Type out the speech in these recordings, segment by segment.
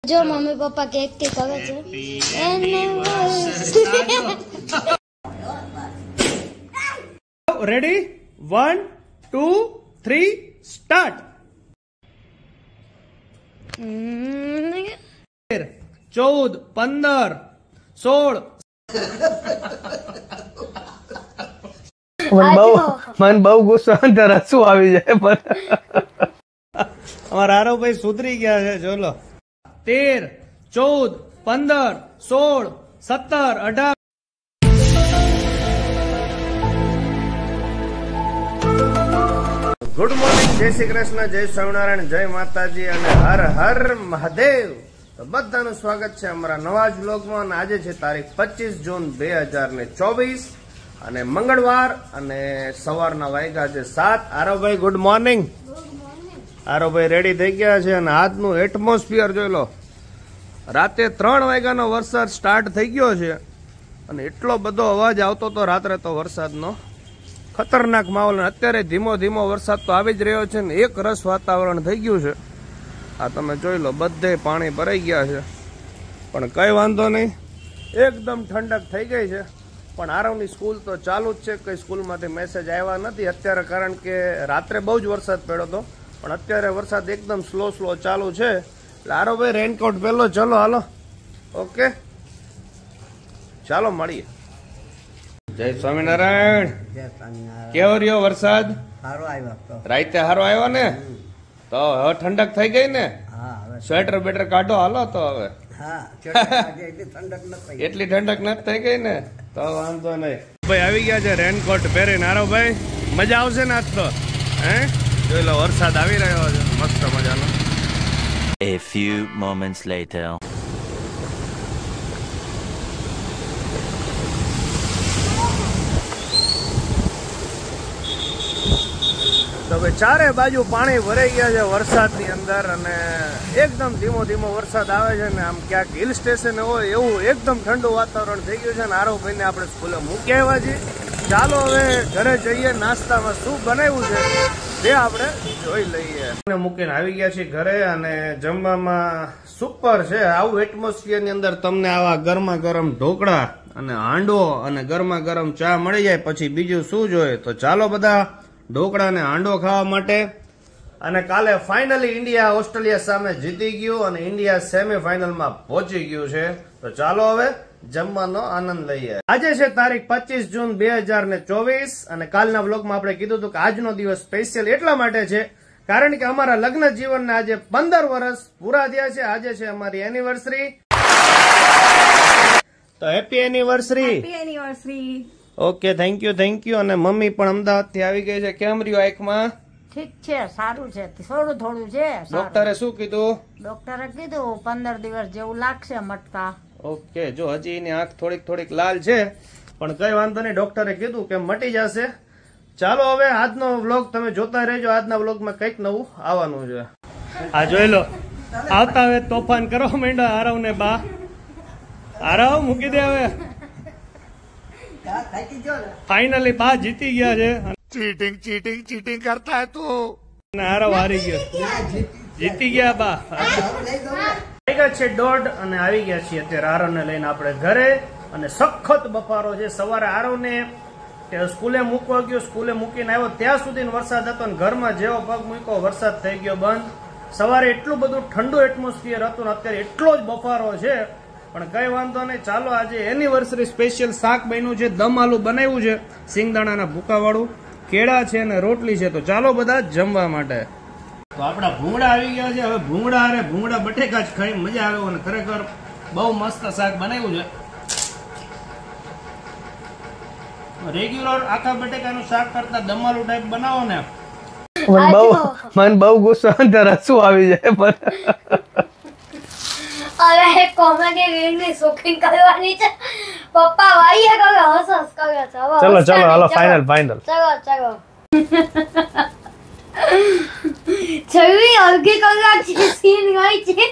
जो mummy papa cake की करे छे रेडी 1 2 3 स्टार्ट 14 15 16 मन बहु गुस्सा अंदर हसू આવી જાય પણ અમારા આરો ભાઈ સુધરી ગયા છે જો લો 13 14 15 16 17 18 ગુડ મોર્નિંગ, જય શ્રી કૃષ્ણ, જય સ્વામિનારાયણ, જય માતાજી અને હર હર મહાદેવ. તો બધાનું સ્વાગત છે અમારા નવા જ વ્લોગમાં. અને આજે છે તારીખ 25 જૂન 2024 અને મંગળવાર અને સવારના વાગ્યા છે 7. આરોભાઈ ગુડ મોર્નિંગ. આરોભાઈ રેડી થઈ ગયા છે અને આજનું એટમોસ્ફિયર જોઈ લો. રાતે 3 વાગ્યાનો વરસાદ સ્ટાર્ટ થઈ ગયો છે અને એટલો બધો અવાજ આવતો હતો રાત્રે તો વરસાદનો, ખતરનાક માહોલ. અત્યારે ધીમો ધીમો વરસાદ તો આવી જ રહ્યો છે ને એક રસ વાતાવરણ થઈ ગયું છે. આ તમે જોઈ લો, બધે પાણી ભરાઈ ગયા છે પણ કઈ વાંધો નહીં, એકદમ ઠંડક થઈ ગઈ છે. પણ આરવની સ્કૂલ તો ચાલુ જ છે, કઈ સ્કૂલમાંથી મેસેજ આવ્યા નથી અત્યારે, કારણ કે રાત્રે બહુ જ વરસાદ પડ્યો હતો. પણ અત્યારે વરસાદ એકદમ સ્લો ચાલુ છે. એટલે આરવભાઈ રેનકોટ પહેલો, ચલો હાલો. ઓકે ચાલો મળીએ. જય સ્વામિનારાયણ. કેવો રહ્યો વરસાદ? સારો આવ્યો તો રાતે સારો આવ્યો ને? તો હવે ઠંડક થઈ ગઈ ને? સ્વેટર બેટર કાઢો હાલો તો હવે. એટલી ઠંડક નથી થઈ ગઈ ને? તો વાંધો નહીં. ભાઈ આવી ગયા છે રેનકોટ પહેરીને. હારો ભાઈ મજા આવશે ને આજ તો? હે જોઈ લો, વરસાદ આવી રહ્યો છે મસ્ત મજાનો. A few moments later. તો ભાઈ ચારે બાજુ પાણી ભરાઈ ગયા છે વરસાદની અંદર અને એકદમ ધીમો ધીમો વરસાદ આવે છે ને આમ ક્યાંક હિલ સ્ટેશન હોય એવું એકદમ ઠંડુ વાતાવરણ થઈ ગયું છે. ને આરોભાઈને આપણે સ્કૂલે મૂકી આવ્યા છીએ. ચાલો હવે ઘરે જઈએ, નાસ્તામાં શું બનાવ્યું છે તે આપણે જોઈ લઈએ. મૂકીને આવી ગયા છીએ ઘરે અને જમવામાં સુપર છે. આવું એટમોસ્ફિયર ની અંદર તમને આવા ગરમા ગરમ ઢોકળા અને હાંડવો અને ગરમા ગરમ ચા મળી જાય પછી બીજું શું જોઈએ. તો ચાલો બધા ઢોકળા ને હાંડવો ખાવા માટે. અને કાલે ફાઇનલી ઇન્ડિયા ઓસ્ટ્રેલિયા સામે જીતી ગયું અને ઇન્ડિયા સેમીફાઇનલમાં પહોંચી ગયું છે. તો ચાલો હવે જમવાનો આનંદ લઈએ. આજે છે તારીખ 25 જૂન 2024 અને કાલના વ્લોગમાં આપણે કીધું હતું કે આજનો દિવસ સ્પેશિયલ એટલા માટે છે કારણ કે અમારા લગ્ન જીવનના આજે 15 વર્ષ પૂરા થયા છે. આજે છે અમારી એનિવર્સરી. તો happy anniversary. Okay, thank you. અને મમ્મી પણ અમદાવાદ થી આવી ગઈ છે. કેમ રહ્યું આંખમાં? ઠીક છે, સારું છે, થોડું છે. ડોક્ટરે શું કીધું? ડોક્ટરે કીધું 15 દિવસ જેવું લાગશે મટકા. ઓકે, જો હજી એની આંખ થોડીક લાલ છે પણ કઈ વાંધો નહીં, ડોક્ટરે કીધું કે મટી જશે. ચાલો હવે આજનો વ્લોગ તમે જોતા રહેજો. આજના વ્લોગમાં કંઈક નવું આવવાનું છે. આ જોઈ લો, આવતા હવે તોફાન કરવા માંડ્યા આરવ ને બા. આરવ મૂકી દે હવે. ફાઇનલી બા જીતી ગયા છે. ચીટિંગ કરતા હે તું. આરવ હારી ગયો, જીતી ગયા બા. વાગ્યા છે 1:30 અને આવી ગયા છીએ અત્યારે આરવને લઈને આપણે ઘરે. અને સખત બફારો છે. સવારે આરવને સ્કૂલે મૂકવા ગયો, સ્કૂલે મૂકીને આવ્યો ત્યાં સુધી વરસાદ હતો ને ઘરમાં જેવો પગ મૂક્યો વરસાદ થઈ ગયો બંધ. સવારે એટલું બધું ઠંડુ એટમોસ્ફિયર હતું ને અત્યારે એટલો જ બફારો છે પણ કઈ વાંધો નહીં. ચાલો આજે એનિવર્સરી સ્પેશિયલ શાક બન્યું છે, દમ આલુ બનાવ્યું છે સિંગદાણાના ભૂકા વાળું, કેળા છે અને રોટલી છે. તો ચાલો બધા જમવા માટે. તો આપડા ભૂંગળા આવી ગયા છે. હવે ભૂંગળા બટેકા જ ખાઈ મજા આવે અને ખરેખર બહુ મસ્ત શાક બનાવ્યું છે. રેગ્યુલર આખા બટેકાનું શાક કરતા દમાલું ટાઈપ બનાવો ને મન બહુ ગુસ્સો અંદર હસુ આવી જાય પણ હવે કોમેડી રીલની શોખીન કરવાની છે. પપ્પા વાઈએ કરે હસ કરે છે. ચલો હાલો ફાઇનલ. ચલો છવી અડધી કલાક સીન ગઈ છે.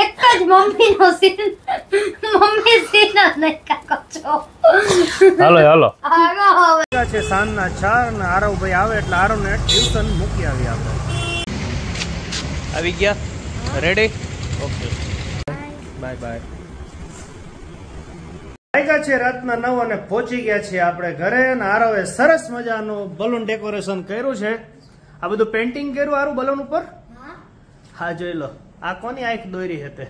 એક જ મમ્મીનો સીન, મમ્મી સીન જ નહીં કાકો છો. હાલો છે સાંજના 4 ને આરવભાઈ આવે એટલે આરવને ટ્યુશન મૂકી આવી આપણે. આવી ગયા રેડી? ઓકે. Bye bye. વાગ્યા છે રાતના 9 અને પહોંચી ગયા છીએ આપણે ઘરે. અને આરવે સરસ મજાનું બલૂન ડેકોરેશન કર્યું છે. આ બધું પેન્ટિંગ કર્યું આરું બલૂન ઉપર. હા જોઈ લો, આ કોની આંખ દોરી હતી.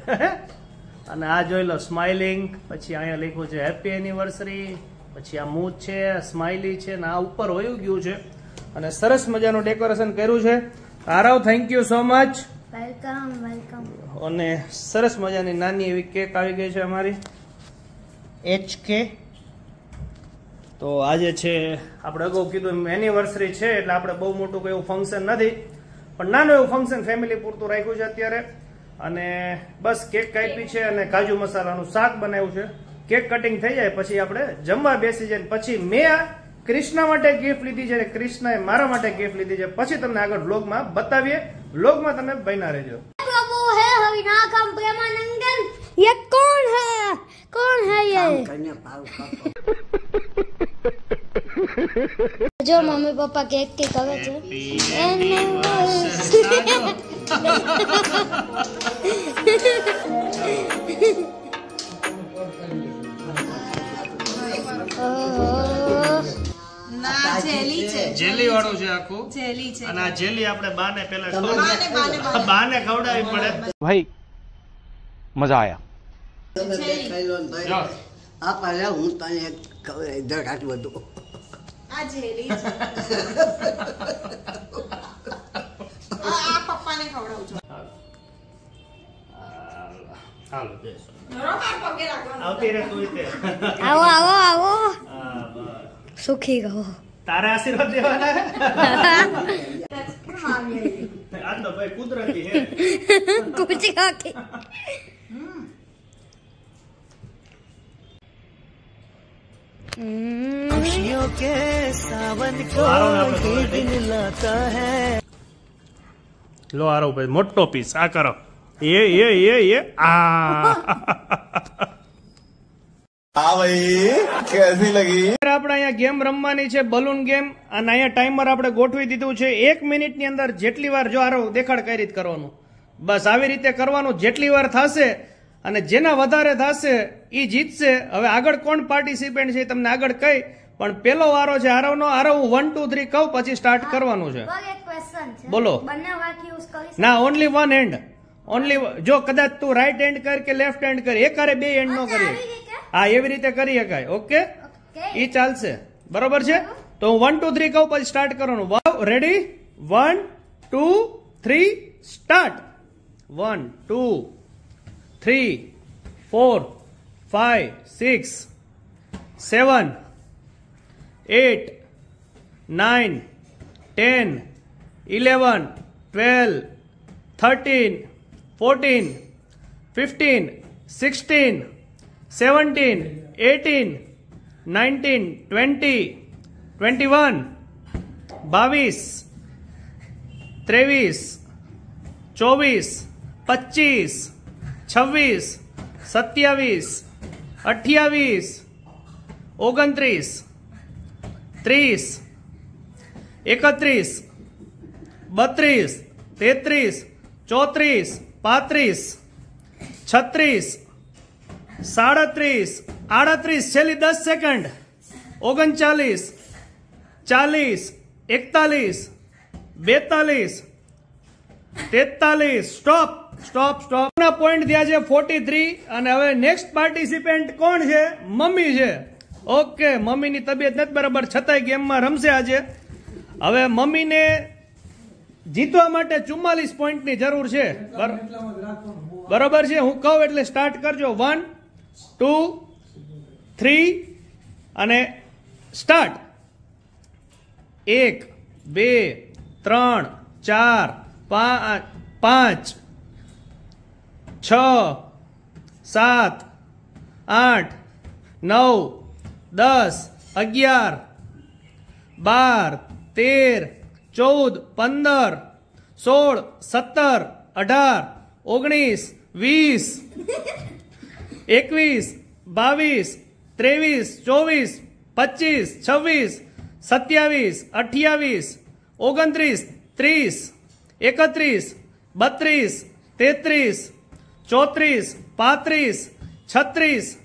અને આ જોઈ લો સ્માઇલિંગ. પછી અહીંયા લખ્યું છે હેપી એનિવર્સરી. પછી આ મૂછ છે, સ્માઇલી છે, ને આ ઉપર વયું ગયું છે. અને સરસ મજાનું ડેકોરેશન કર્યું છે. Aarav thank you so much. Welcome welcome. અને સરસ મજાની નાની એવી કેક આવી ગઈ છે અમારી HK. તો આજે છે આપણે અગાઉ કીધું એનિવર્સરી છે એટલે આપણે બહુ મોટું કોઈ એવું ફંક્શન નથી, પણ નાનું એવું ફંક્શન ફેમિલી પૂરતું રાખ્યું છે અત્યારે. અને બસ કેક કાપી છે અને કાજુ મસાલાનું શાક બનાવ્યું છે. કેક કટિંગ થઈ જાય પછી આપણે જમવા બેસી જાય. પછી મેં કૃષ્ણ માટે ગિફ્ટ લીધી છે, કૃષ્ણએ મારા માટે ગિફ્ટ લીધી છે. પછી તમને આગળ વ્લોગમાં બતાવીએ. વ્લોગમાં તમે બન્યા રહેજો. प्रभु है हविनाकम प्रेमानंदन. ये कौन है ये? जो मम्मी पापा केक की करे छे. જેલી વાળું છે આખું. જેલી છે. અને આ જેલી આપણે બાને પેલા બાને ખવડાવી પડે. भाई मजा आया. આ પહેલા હું તને ઇધર કાઢ બધું આ જેલી છે. આ પપ્પાને ખવડાવું છું. હાલો જય બરોબર પગે રાખવાનું. આવતી રે તું તે. आओ आओ आओ. હા બસ. सुखी रहो. તારા આશીર્વાદ દેવાના. મામી આ તો ભાઈ કુદરતી હે. कुछ खाके. લો આરો ભાઈ મોટો પીસ આ કરો. એ આ कैसी लगी? આપણે અહીંયા ગેમ રમવાની છે, બલૂન ગેમ. અને અહીંયા ટાઈમર આપણે ગોઠવી દીધું છે 1 મિનિટની અંદર જેટલી વાર જો આરો દેખાડ કઈ રીતે કરવાનું. બસ આવી રીતે કરવાનું. જેટલી વાર થશે અને જેના વધારે થશે એ જીતશે. હવે આગળ કોણ પાર્ટિસિપેન્ટ છે તમને આગળ કહી, પણ પેલો વારો છે આરવનો. આરવ 1 2 3 કહું પછી સ્ટાર્ટ કરવાનું છે. पर एक क्वेश्चन છે. બોલો. બંને વાક્ય યુઝ કરી ના, ઓનલી વન હેન્ડ. ઓનલી જો કદાચ તું રાઈટ હેન્ડ કર કે લેફ્ટ હેન્ડ કર, એકારે બે હેન્ડ નો કરીએ. હા એવી રીતે કરી શકાય. ઓકે ઈ ચાલશે. બરોબર છે. તો હું 1 2 3 કહું પછી સ્ટાર્ટ કરવાનું. વાવ રેડી 1 2 3 સ્ટાર્ટ. 1 2 3 4 5 6 7 8 9 10 11 12 13 14 15 16 17 18 19 20 21 22 23 24 25 26 27 28 29 30 31 32 33 34 35 36 37 38 છેલ્લી 10 સેકન્ડ 39 40 41 42 43 સ્ટોપ સ્ટોપ સ્ટોપ ના પોઈન્ટ થયા છે 43. અને હવે નેક્સ્ટ પાર્ટિસિપેન્ટ કોણ છે? મમ્મી છે. ઓકે મમ્મીની તબિયત નથી બરાબર છતાંય ગેમમાં રમશે આજે. હવે મમ્મીને જીતવા માટે 44 પોઈન્ટની જરૂર છે. બરોબર છે. હું કહું એટલે સ્ટાર્ટ કરજો. 1 2 3 અને સ્ટાર્ટ. 1 2 3 4 5 6 7 8 9 10 11 12 13 14 15 16 17 18 19 20 21 22 23 24 25 26 27 28 29 30 31 32 33 34, 35, 36,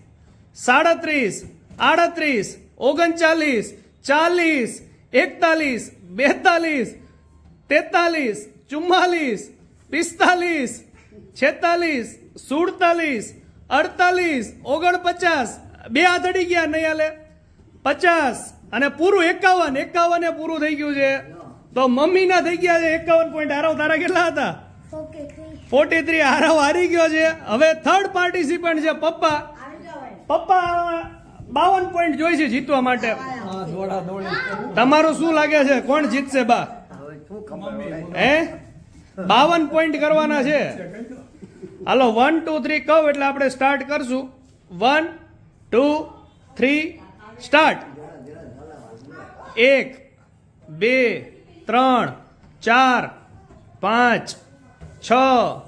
37, 38, 39, 40, 41, 42, 43, 44, 45, 46, 47, 48, 49, બે હાથ અડી ગયા નહીં હાલે 50 અને પૂરું 51 પૂરું થઈ ગયું છે. તો મમ્મી ના થઈ ગયા છે 51 પોઈન્ટ. આરવ તારા કેટલા હતા? 43. આરવ હારી ગયો છે. હવે થર્ડ પાર્ટિસિપન્ટ છે પપ્પા. પપ્પા 52 પોઈન્ટ જોઈ છે જીતવા માટે. તમારું શું લાગે છે કોણ જીતશે બા? હે 52 પોઈન્ટ કરવાના છે. હાલો 1 2 3 કહું એટલે આપણે સ્ટાર્ટ કરશું. 1 2 3 સ્ટાર્ટ. 1 2 3 4 5 6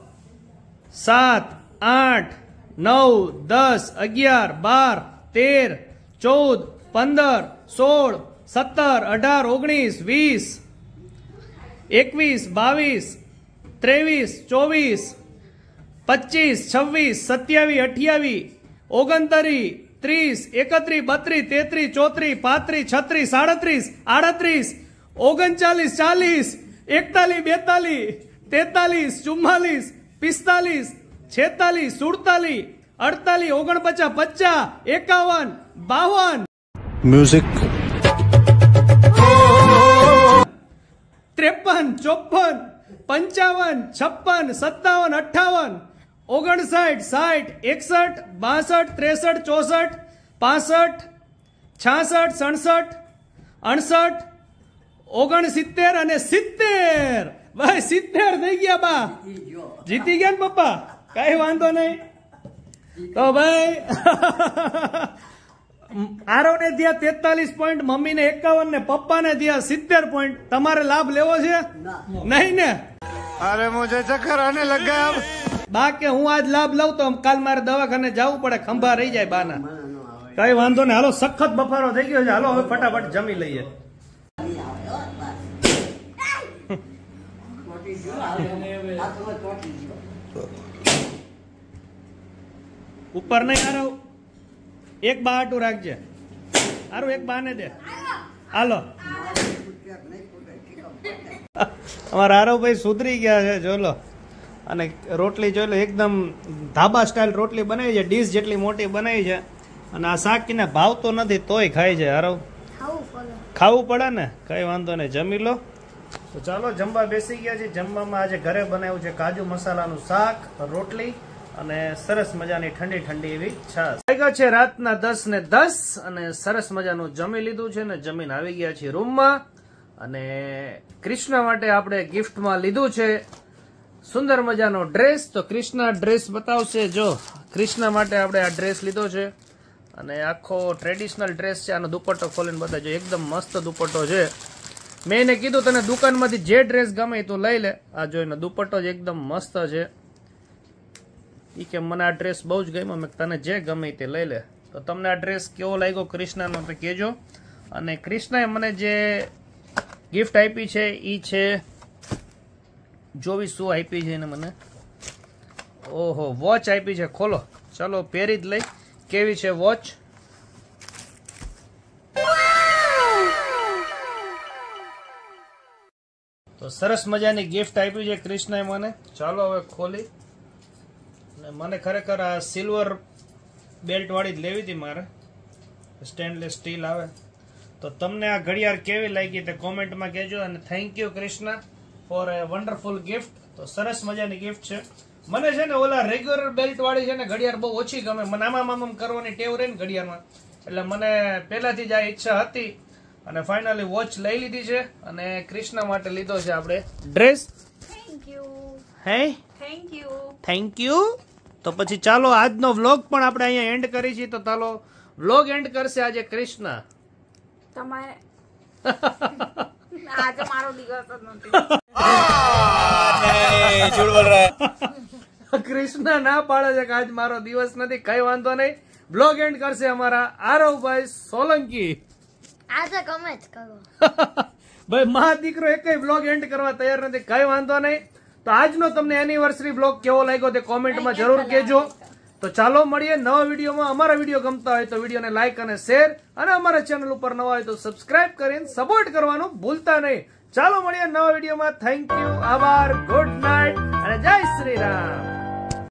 7 8 9 10 11 12 13 14 15 16 17 18 19 20 21 22 23 24 25 26 27 28 29 30 31 32 33 34 35 36 37 38 39 40 41 42 43 44 45 46 47 48 49 50 51 52 म्यूजिक 53 54 55 56 57 58 59 60 61 62 63 64 65 66 67 69 અને 70. ભાઈ 70 થઈ ગયા બા. જીતી ગયા ને પપ્પા? કઈ વાંધો નહીં. તો ભાઈ આરવ ને દિયા 43 પોઈન્ટ, મમ્મી ને 51 ને પપ્પા ને દિયા 70 પોઈન્ટ. તમારે લાભ લેવો છે? નહીં ને? अरे मुझे चक्कर आने लग गया अब। બા કે હું આજ લાભ લઉં તો કાલ મારે દવાખાને જવું પડે, ખંભા રહી જાય બાના. કઈ વાંધો નહીં. હાલો સખત બફારો થઈ ગયો છે. હાલો હવે ફટાફટ જમી લઈએ. ઉપર નહીં આરવ, એક બા આટું રાખજે. આરવ એક બા ને દે. હાલો અમારા આરવભાઈ સુધરી ગયા છે જો લો. અને રોટલી જોઈ લો એકદમ ધાબા સ્ટાઇલ રોટલી બનાવી છે, ડીશ જેટલી મોટી બનાવી છે. અને આ શાક ને ભાવતો નથી તોય ખાય છે. આરવ ખાવું પડે ને, કઈ વાંધો નહીં. જમી લો. તો ચાલો જમવા બેસી ગયા છે. જમવામાં આજે ઘરે બનાવ્યું છે કાજુ મસાલાનું શાક, રોટલી અને સરસ મજાની ઠંડી ઠંડી એવી છાશ. વાગ્યા છે રાતના 10:10 અને સરસ મજાનું જમી લીધું છે ને જમીન આવી ગયા છે રૂમમાં. અને કૃષ્ણ માટે આપણે ગિફ્ટમાં લીધું છે સુંદર મજાનો ડ્રેસ. તો કૃષ્ણ ડ્રેસ બતાવશે. જો કૃષ્ણ માટે આપણે આ ડ્રેસ લીધો છે અને આખો ટ્રેડિશનલ ડ્રેસ છે. આનો દુપટ્ટો ખોલીને બતાવજો. એકદમ મસ્ત દુપટ્ટો છે. મેં એને કીધું તને દુકાનમાંથી જે ડ્રેસ ગમે તું લઈ લે. આ જોઈને દુપટ્ટો જ એકદમ મસ્ત છે. ઈ કે મને આ ડ્રેસ બહુ જ ગમ્યો. મેં તને જે ગમે તે લઈ લે. તો તમને આ ડ્રેસ કેવો લાગ્યો કૃષ્ણનો તો કહેજો. અને કૃષ્ણએ મને જે ગિફ્ટ આપી છે ઈ છે, જોવી શું આપી છે એને મને. ઓહો વોચ આપી છે. ખોલો ચલો પહેરી જ લઈ. કેવી છે વોચ? તો સરસ મજાની ગિફ્ટ આપી છે કૃષ્ણએ મને. ચાલો હવે ખોલી. અને મને ખરેખર આ સિલ્વર બેલ્ટ વાળી જ લેવી હતી મારે, સ્ટેનલેસ સ્ટીલ આવે. તો તમને આ ઘડિયાળ કેવી લાગી તે કોમેન્ટમાં કહેજો. અને thank you Krishna for a wonderful gift. તો સરસ મજાની ગિફ્ટ છે. મને છે ને ઓલા રેગ્યુલર બેલ્ટ વાળી છે ને ઘડિયાળ બહુ ઓછી ગમે. મને આમાં કરવાની ટેવ રહી ને ઘડિયાળમાં, એટલે મને પહેલાથી જ આ ઈચ્છા હતી. અને ફાઇનલી વોચ લઈ લીધી છે. અને કૃષ્ણ માટે લીધો છે આપણે ડ્રેસ. Thank you. તો પછી ચાલો આજનો વ્લોગ પણ આપણે અહીંયા એન્ડ કરી છીએ. તો ચાલો વ્લોગ એન્ડ કરશે આજે કૃષ્ણ. તમારે આજે મારો દિવસ જ નથી. કૃષ્ણ ના પાડે છે કે આજ મારો દિવસ નથી. કઈ વાંધો નહીં. વ્લોગ એન્ડ કરશે અમારા આરવભાઈ સોલંકી. આજે ગમે જ કરો. ભાઈ મા દીકરો એક વ્લોગ એન્ડ કરવા તૈયાર નથી. કઈ વાંધો નહીં. તો આજનો તમને એનિવર્સરી બ્લોગ કેવો લાગ્યો તે કોમેન્ટમાં જરૂર કહેજો. તો ચાલો મળીએ નવા વિડીયોમાં. અમારા વિડીયો ગમતા હોય તો વિડીયોને લાઈક અને શેર, અને અમારા ચેનલ ઉપર નવા હોય તો સબસ્ક્રાઇબ કરીને સપોર્ટ કરવાનું ભૂલતા નહીં. ચાલો મળીએ નવા વિડીયોમાં. થેન્ક યુ, આભાર, ગુડ નાઇટ અને જય શ્રી રામ.